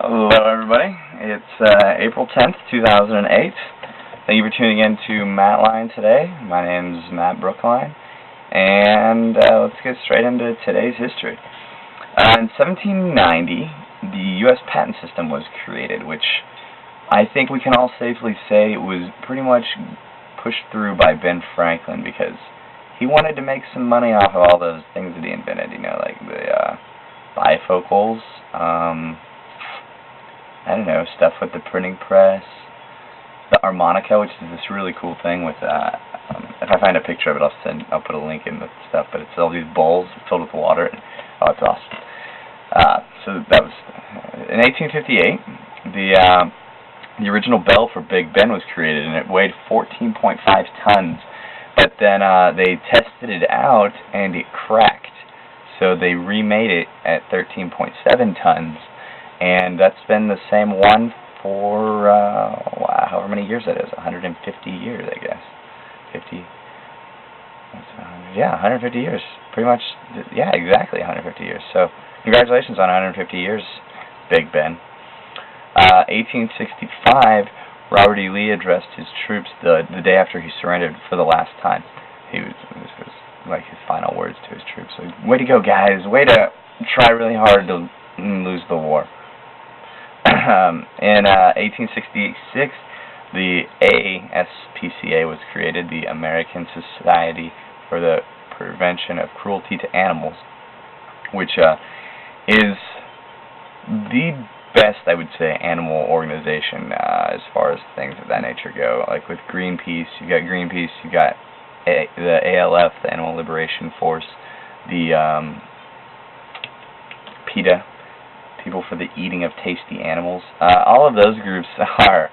Hello, everybody. It's April 10th, 2008. Thank you for tuning in to matLine today. My name is Matt Brookline, and let's get straight into today's history. In 1790, the U.S. patent system was created, which I think we can all safely say was pretty much pushed through by Ben Franklin because he wanted to make some money off of all those things that he invented, like the bifocals, I don't know, stuff with the printing press, the harmonica, which is this really cool thing with, if I find a picture of it, I'll put a link in the stuff, but it's all these bowls filled with water. Oh, it's awesome. So that was, in 1858, the original bell for Big Ben was created, and it weighed 14.5 tons, but then they tested it out, and it cracked, so they remade it at 13.7 tons, and that's been the same one for, wow, however many years that is, 150 years, I guess. 150 years. Pretty much, yeah, exactly 150 years. So, congratulations on 150 years, Big Ben. 1865, Robert E. Lee addressed his troops the day after he surrendered for the last time. This was like his final words to his troops. So, way to go, guys. Way to try really hard to lose the war. In 1866, the ASPCA was created, the American Society for the Prevention of Cruelty to Animals, which is the best, I would say, animal organization as far as things of that nature go. Like with Greenpeace, you got the ALF, the Animal Liberation Force, the PETA, People for the Eating of Tasty Animals. All of those groups are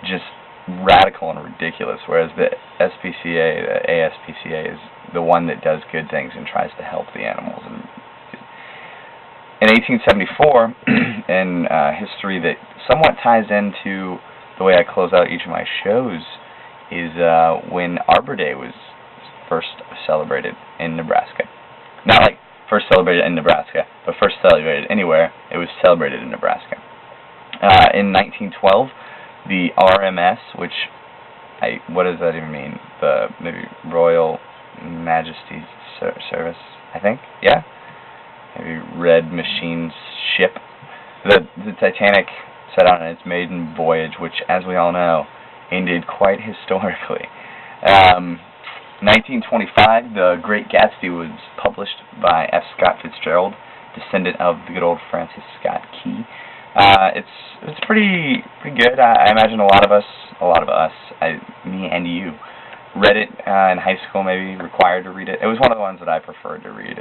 just radical and ridiculous, whereas the SPCA, the ASPCA, is the one that does good things and tries to help the animals. In 1874, in history that somewhat ties into the way I close out each of my shows, is when Arbor Day was first celebrated in Nebraska. Not like first celebrated in Nebraska, but first celebrated anywhere. It was celebrated in Nebraska. In 1912, the RMS, which, what does that even mean? The maybe Royal Majesty's Service, I think? Yeah? Maybe Red Machine's ship. The Titanic set out on its maiden voyage, which, as we all know, ended quite historically. 1925, The Great Gatsby was published by F. Scott Fitzgerald, descendant of the good old Francis Scott Key. It's pretty good. I imagine a lot of us, me and you, read it in high school, maybe required to read it. It was one of the ones that I preferred to read.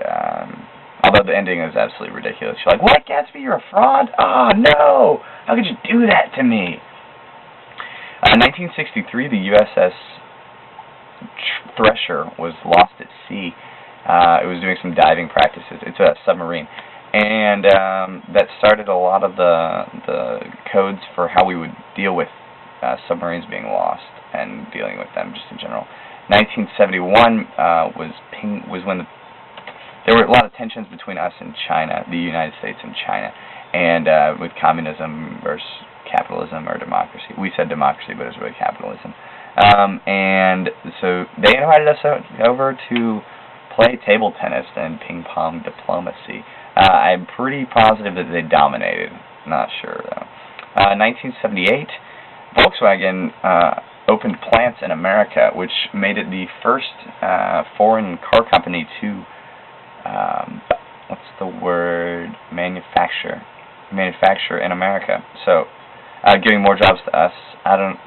Although the ending is absolutely ridiculous. You're like, what, Gatsby, you're a fraud? Oh, no! How could you do that to me? 1963, the USS Thresher was lost at sea. It was doing some diving practices. It's a submarine. And that started a lot of the codes for how we would deal with submarines being lost and dealing with them just in general. 1971 was when there were a lot of tensions between us and China, the United States and China, and with communism versus capitalism or democracy. We said democracy, but it was really capitalism. And so they invited us over to play table tennis and ping pong diplomacy. I'm pretty positive that they dominated. Not sure, though. 1978, Volkswagen opened plants in America, which made it the first foreign car company to, manufacture in America. So, giving more jobs to us. I don't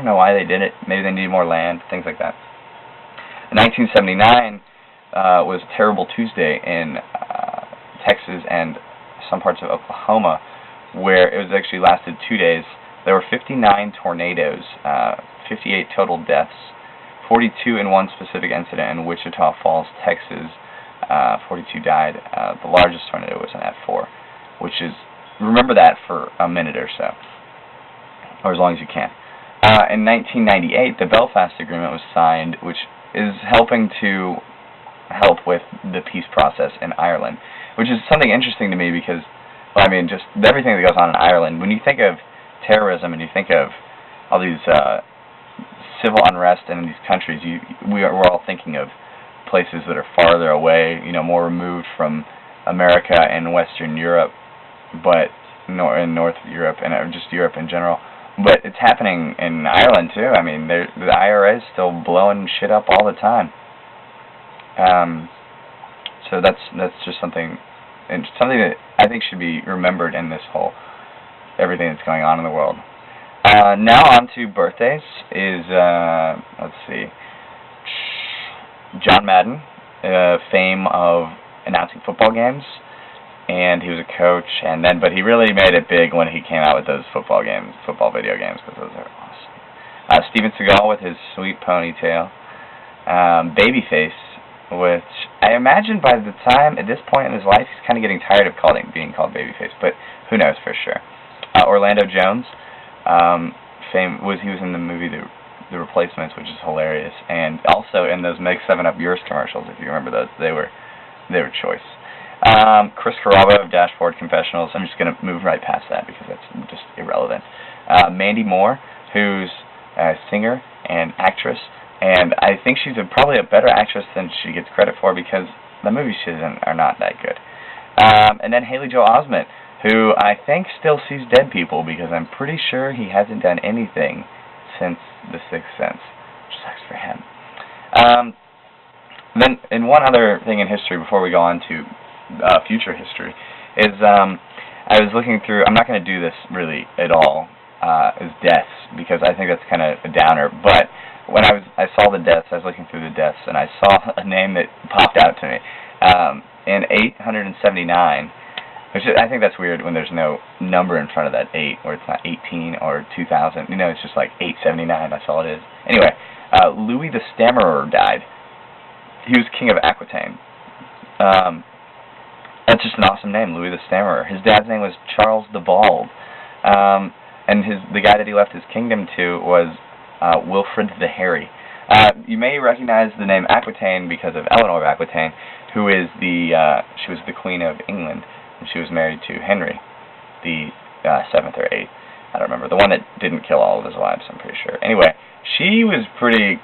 know why they did it. Maybe they needed more land, things like that. In 1979 was Terrible Tuesday in Texas and some parts of Oklahoma, where it was actually lasted 2 days. There were 59 tornadoes, 58 total deaths, 42 in one specific incident in Wichita Falls, Texas. 42 died. The largest tornado was an F4, which is, remember that for a minute or so, or as long as you can. In 1998, the Belfast Agreement was signed, which is helping to help with the peace process in Ireland, which is something interesting to me because I mean, just everything that goes on in Ireland. When you think of terrorism and you think of all these civil unrest in these countries, we're all thinking of places that are farther away, more removed from America and Western Europe, but in North Europe and just Europe in general. But it's happening in Ireland too. I mean, the IRA is still blowing shit up all the time. So that's just something that I think should be remembered in this whole everything that's going on in the world. Now on to birthdays is let's see, John Madden, fame of announcing football games, and he was a coach, but he really made it big when he came out with those football video games, because those are awesome. Steven Seagal with his sweet ponytail. Babyface, which I imagine by the time, at this point in his life, he's kind of getting tired of being called Babyface, but who knows for sure. Orlando Jones, he was in the movie The Replacements, which is hilarious, and also in those Make 7-Up Yours commercials, if you remember those, they were choice. Chris Carrabba of Dashboard Confessionals. I'm just going to move right past that because that's just irrelevant. Mandy Moore, who's a singer and actress, and I think she's probably a better actress than she gets credit for, because the movies she's in are not that good. And then Haley Joel Osment, who I think still sees dead people, because I'm pretty sure he hasn't done anything since The Sixth Sense, which sucks for him. Then, and one other thing in history before we go on to future history is I was looking through. I'm not going to do this really at all as deaths, because I think that's kind of a downer. But when I saw the deaths, I was looking through the deaths, and I saw a name that popped out to me. In 879, which I think that's weird when there's no number in front of that 8, or it's not 18 or 2000. It's just like 879. That's all it is. Anyway, Louis the Stammerer died. He was king of Aquitaine. That's just an awesome name, Louis the Stammerer. His dad's name was Charles the Bald, and the guy that he left his kingdom to was Wilfrid the Hairy. You may recognize the name Aquitaine because of Eleanor of Aquitaine, who is she was the Queen of England, and she was married to Henry, the 7th or 8th. I don't remember. The one that didn't kill all of his wives, I'm pretty sure. Anyway, she was pretty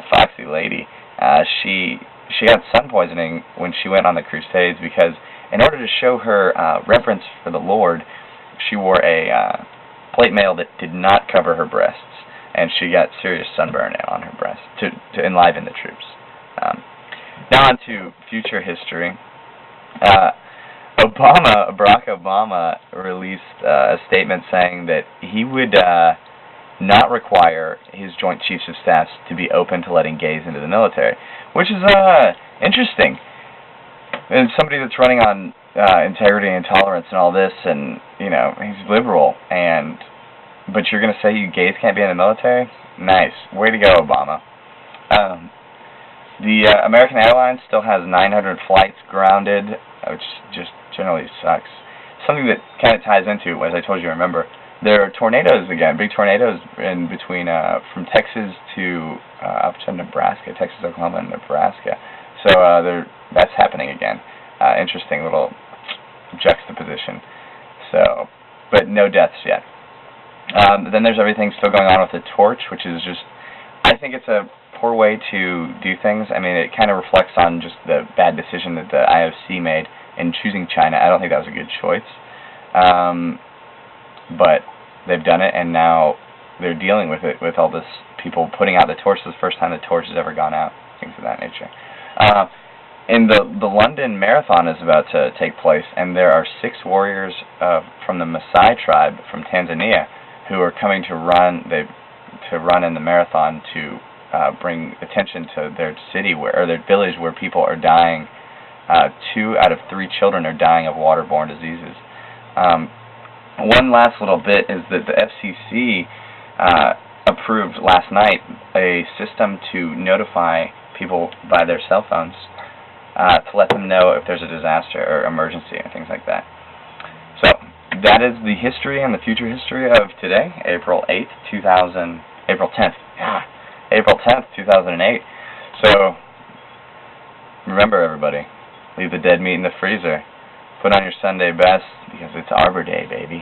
foxy lady. She had sun poisoning when she went on the Crusades, because in order to show her reverence for the Lord, she wore a plate mail that did not cover her breasts, and she got serious sunburn on her breasts to enliven the troops. Now on to future history. Barack Obama released a statement saying that he would not require his Joint Chiefs of Staff to be open to letting gays into the military, which is interesting. And somebody that's running on integrity and tolerance and all this, and he's liberal, but you're going to say you gays can't be in the military? Nice. Way to go, Obama. The American Airlines still has 900 flights grounded, which just generally sucks. Something that kind of ties into, as I told you, remember, there are tornadoes again, big tornadoes in between, from Texas to up to Nebraska, Texas, Oklahoma, and Nebraska. So that's happening again. Interesting little juxtaposition. So, but no deaths yet. Then there's everything still going on with the torch, which is just, I think it's a poor way to do things. I mean, it kind of reflects on just the bad decision that the IOC made in choosing China. I don't think that was a good choice. But they've done it, and now they're dealing with it, with all this people putting out the torch. It's the first time the torch has ever gone out, things of that nature. And the London Marathon is about to take place, and there are 6 warriors from the Maasai tribe from Tanzania who are coming to run in the marathon to bring attention to their city or their village where people are dying. 2 out of 3 children are dying of waterborne diseases. One last little bit is that the FCC approved last night a system to notify people by their cell phones to let them know if there's a disaster or emergency and things like that. So that is the history and the future history of today, April 10th, 2008. So remember, everybody, leave the dead meat in the freezer. Put on your Sunday best because it's Arbor Day, baby.